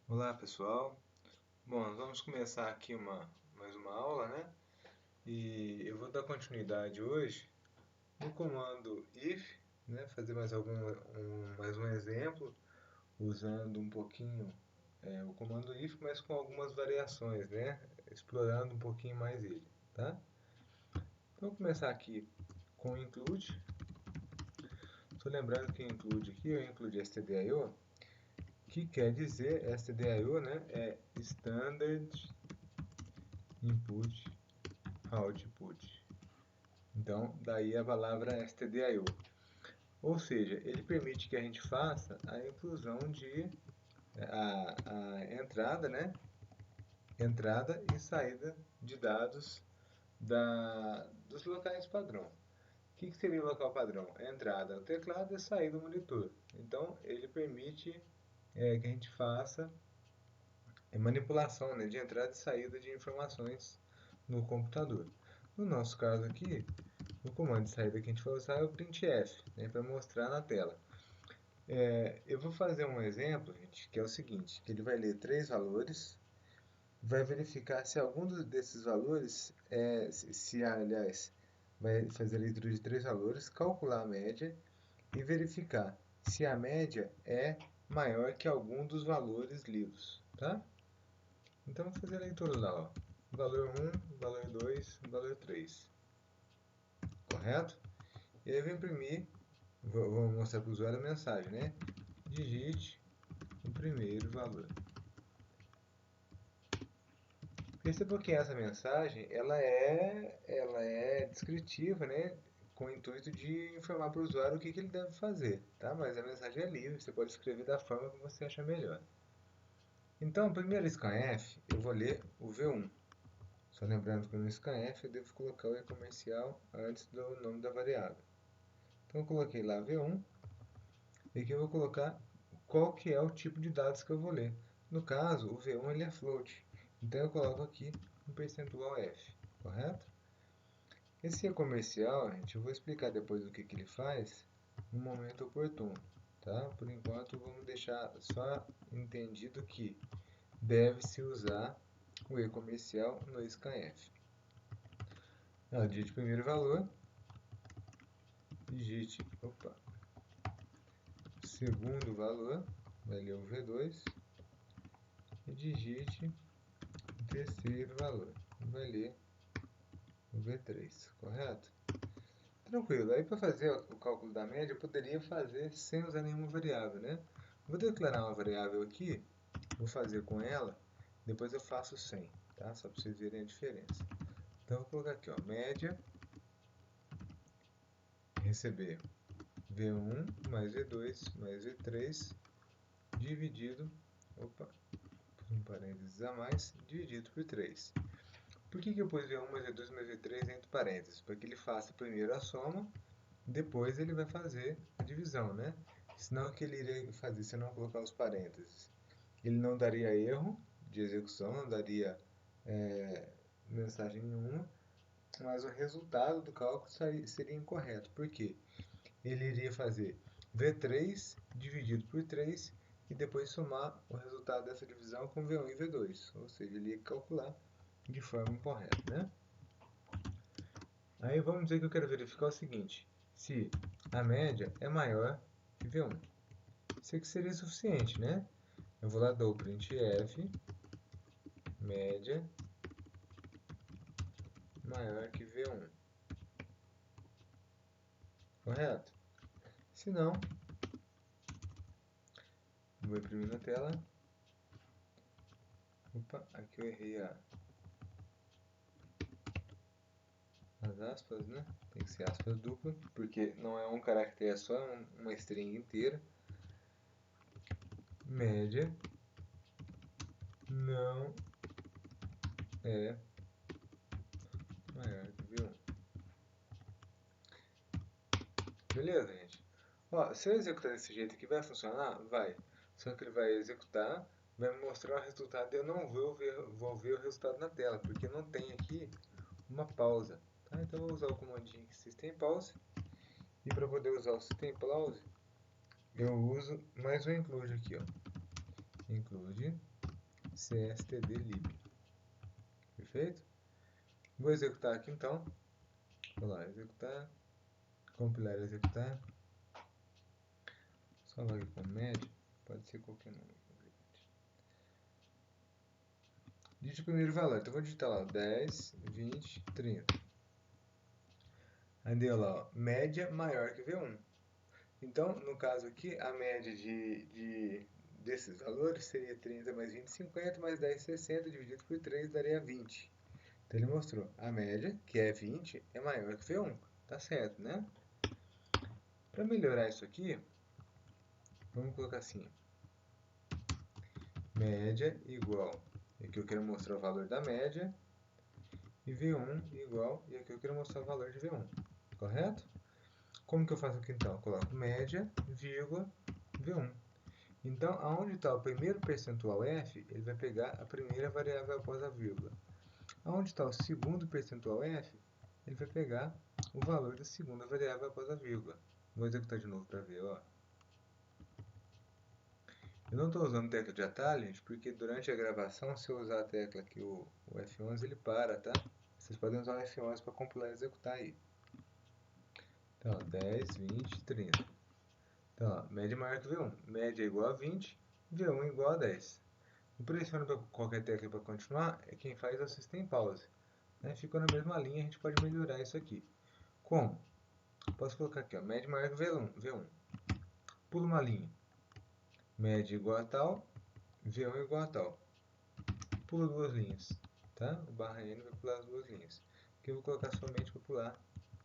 Olá pessoal, bom, nós vamos começar aqui mais uma aula, né? E eu vou dar continuidade hoje no comando if, né? Fazer mais um exemplo usando um pouquinho o comando if, mas com algumas variações, né? Explorando um pouquinho mais ele, tá? Então, vou começar aqui com include. Estou lembrando que include aqui, eu include stdio, que quer dizer stdio, né? É standard input output. Então, daí a palavra stdio. Ou seja, ele permite que a gente faça a inclusão de a entrada, né? Entrada e saída de dados dos locais padrão. O que seria o local padrão? A entrada do teclado e a saída do monitor. Então, ele permite que a gente faça manipulação, né, de entrada e saída de informações no computador. No nosso caso aqui, o comando de saída que a gente vai usar é o printf, né, para mostrar na tela. Eu vou fazer um exemplo, gente, que é o seguinte, que ele vai ler três valores, vai verificar se algum desses valores, aliás, vai fazer a leitura de três valores, calcular a média e verificar se a média é maior que algum dos valores lidos, tá? Então, vou fazer a leitura lá, ó. Valor 1, valor 2, valor 3. Correto? E aí eu vou imprimir, vou mostrar para o usuário a mensagem, né? Digite o primeiro valor. Perceba que essa mensagem, ela é descritiva, né? Com o intuito de informar para o usuário o que ele deve fazer, tá? Mas a mensagem é livre, você pode escrever da forma que você achar melhor. Então, primeiro scanf, eu vou ler o V1. Só lembrando que no scanf eu devo colocar o e-comercial antes do nome da variável. Então eu coloquei lá V1 e aqui eu vou colocar qual que é o tipo de dados que eu vou ler. No caso, o V1 ele é float, então eu coloco aqui um percentual F, correto? Esse e-comercial, gente, eu vou explicar depois o que ele faz no momento oportuno, tá? Por enquanto vamos deixar só entendido que deve-se usar o e-comercial no scanf. Digite o primeiro valor, digite, segundo valor, vai ler o V2, e digite o terceiro valor, vai ler o V3, correto? Tranquilo, aí para fazer o cálculo da média eu poderia fazer sem usar nenhuma variável, né? Vou declarar uma variável aqui, vou fazer com ela, depois eu faço sem, tá? Só para vocês verem a diferença. Então eu vou colocar aqui, ó, média, receber V1 mais V2 mais V3 dividido, por um parênteses a mais, dividido por 3. Por que eu pus V1 mais V2 mais V3 entre parênteses? Para que ele faça primeiro a soma, depois ele vai fazer a divisão, né? Senão o que ele iria fazer se eu não colocar os parênteses? Ele não daria erro de execução, não daria mensagem nenhuma, mas o resultado do cálculo seria incorreto. Por quê? Ele iria fazer V3 dividido por 3 e depois somar o resultado dessa divisão com V1 e V2. Ou seja, ele ia calcular de forma incorreta, né? Aí vamos dizer que eu quero verificar o seguinte, se a média é maior que V1. Isso aqui seria suficiente, né? Eu vou lá dar o printf, média maior que V1. Correto? Se não, vou imprimir na tela. Aqui eu errei as aspas, né? Tem que ser aspas dupla, porque não é um caractere, é só uma string inteira. Média não é maior que V1. Beleza, gente? Ó, se eu executar desse jeito aqui, vai funcionar? Vai. Só que ele vai executar, vai me mostrar o resultado e eu não vou ver o resultado na tela, porque não tem aqui uma pausa. Tá? Então eu vou usar o comandinho system pause. E para poder usar o system pause, eu uso mais um include aqui, ó. Include cstdlib. Perfeito? Vou executar aqui então. Vou lá, executar, compilar e executar. Salvar aqui com média, pode ser qualquer número. Digite o primeiro valor, então vou digitar lá 10, 20, 30. Aí deu lá, ó, média maior que V1. Então, no caso aqui, a média desses valores seria 30 mais 20, 50, mais 10, 60, dividido por 3 daria 20. Então ele mostrou, a média, que é 20, é maior que V1. Tá certo, né? Para melhorar isso aqui, vamos colocar assim, média igual, e aqui eu quero mostrar o valor da média, e V1 igual, e aqui eu quero mostrar o valor de V1, correto? Como que eu faço aqui então? Eu coloco média, vírgula, V1. Então, aonde está o primeiro percentual f, ele vai pegar a primeira variável após a vírgula. Aonde está o segundo percentual f, ele vai pegar o valor da segunda variável após a vírgula. Vou executar de novo para ver, ó. Eu não estou usando tecla de atalho, gente, porque durante a gravação, se eu usar a tecla aqui, o F11, ele para, tá? Vocês podem usar o F11 para compilar e executar aí. Então, ó, 10, 20, 30. Então, ó, média maior que V1. Média é igual a 20, V1 igual a 10. O pressiona para qualquer tecla para continuar, é quem faz é o System Pause. Né? Ficou na mesma linha, a gente pode melhorar isso aqui. Como? Posso colocar aqui, ó, média maior que V1. Pula uma linha. Média igual a tal, V1 igual a tal. Pula duas linhas, tá? O barra N vai pular as duas linhas. Aqui eu vou colocar somente para pular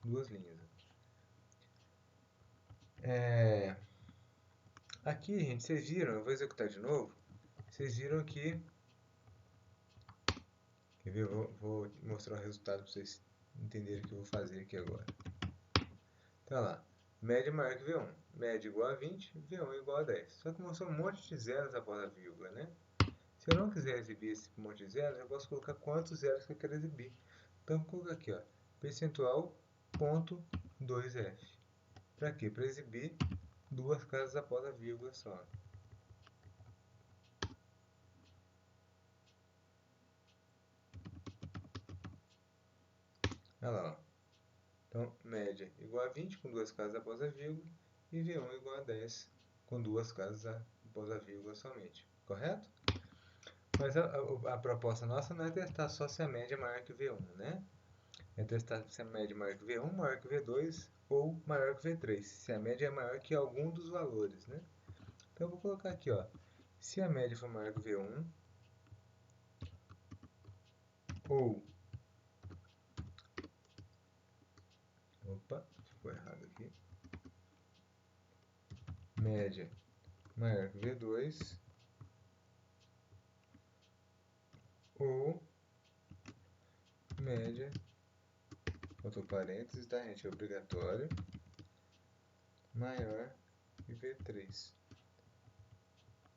duas linhas. Aqui, gente, vocês viram, eu vou executar de novo. Vocês viram que... Quer ver? Eu vou mostrar o resultado para vocês entenderem o que eu vou fazer aqui agora. Tá lá. Média maior que V1. Média igual a 20, V1 igual a 10. Só que mostrou um monte de zeros após a vírgula, né? Se eu não quiser exibir esse monte de zeros, eu posso colocar quantos zeros que eu quero exibir. Então, vou colocar aqui, ó, percentual ponto 2f. Para quê? Para exibir duas casas após a vírgula só. Olha lá, ó. Então, média igual a 20 com duas casas após a vírgula e V1 igual a 10 com duas casas após a vírgula somente. Correto? Mas a proposta nossa não é testar só se a média é maior que V1, né? É testar se a média é maior que V1, maior que V2 ou maior que V3. Se a média é maior que algum dos valores, né? Então eu vou colocar aqui, ó. Se a média for maior que V1 ou... Opa, ficou errado aqui. Média maior que V2 ou média, botou parênteses, tá, gente? É obrigatório. Maior que V3.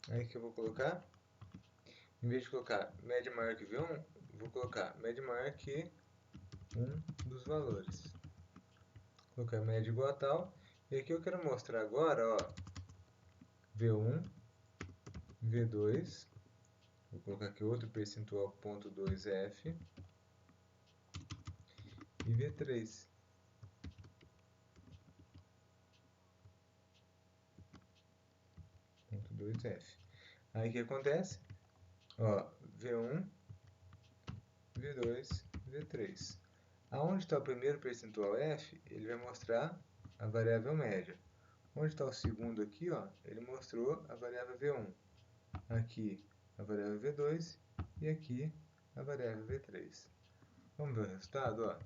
Aí que eu vou colocar, em vez de colocar média maior que V1, vou colocar média maior que um dos valores. Vou colocar média igual a tal. E aqui eu quero mostrar agora, ó, V1, V2, vou colocar aqui outro percentual ponto 2f e V3. Ponto 2f. Aí o que acontece? Ó, V1, V2, V3. Aonde está o primeiro percentual f, ele vai mostrar a variável média. Onde está o segundo aqui, ó, ele mostrou a variável V1. Aqui a variável V2 e aqui a variável V3. Vamos ver o resultado, ó.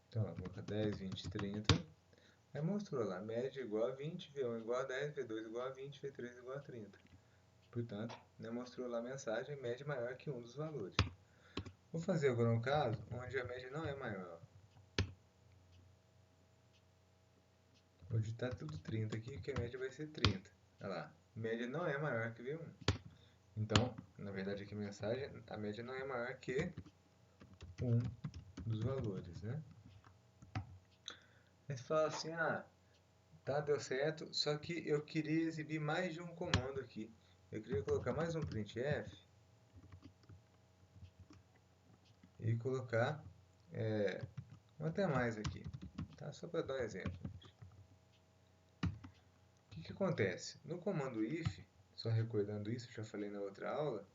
Então, ó, vou colocar 10, 20, 30. Aí mostrou lá, média igual a 20, V1 igual a 10, V2 igual a 20, V3 igual a 30. Portanto, né, mostrou lá a mensagem média maior que um dos valores. Vou fazer agora um caso onde a média não é maior. Vou digitar tudo 30 aqui, que a média vai ser 30. Olha lá, média não é maior que V1. Então, na verdade aqui a mensagem, a média não é maior que um dos valores, né? Aí você fala assim, ah, Tá, deu certo, só que eu queria exibir mais de um comando aqui. Eu queria colocar mais um printf e colocar até mais aqui, tá? Só para dar um exemplo. O que acontece? No comando if, só recordando isso, já falei na outra aula,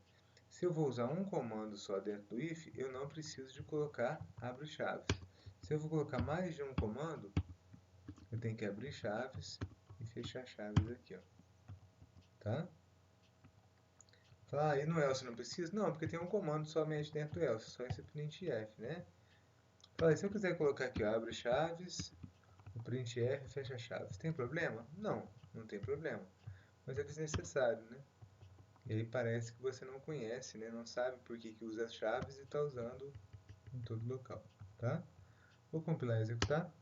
se eu vou usar um comando só dentro do if, eu não preciso de colocar abre chaves. Se eu vou colocar mais de um comando, eu tenho que abrir chaves e fechar chaves aqui, ó. Tá? Ah, e no else não precisa? Não, porque tem um comando somente dentro do else, só esse printf, né? Fala, se eu quiser colocar aqui, ó, abre chaves, o printf fecha chaves, tem problema? Não, não tem problema. Mas é desnecessário, né? E aí parece que você não conhece, né? Não sabe por que usa as chaves e está usando em todo local, tá? Vou compilar e executar.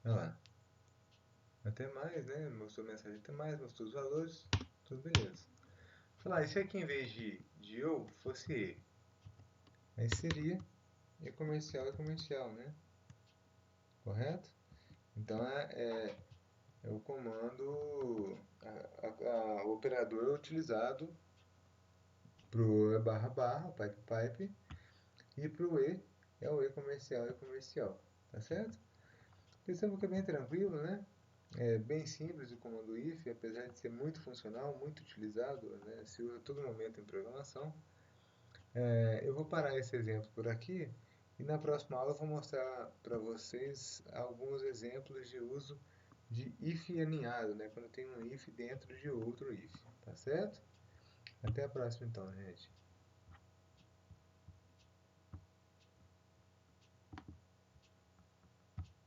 Olha lá. Até mais, né? Mostrou mensagem até mais, mostrou os valores, tudo beleza. Falar, e se aqui em vez de eu fosse e? Aí seria e comercial, né? Correto? Então é o comando, o operador utilizado para o barra barra, pipe pipe, e para o e é o e comercial, tá certo? Perceba que é bem tranquilo, né? É bem simples o comando if, apesar de ser muito funcional, muito utilizado, né? Se usa a todo momento em programação. Eu vou parar esse exemplo por aqui e na próxima aula eu vou mostrar para vocês alguns exemplos de uso de if aninhado, né? Quando tem um if dentro de outro if, tá certo? Até a próxima então, gente.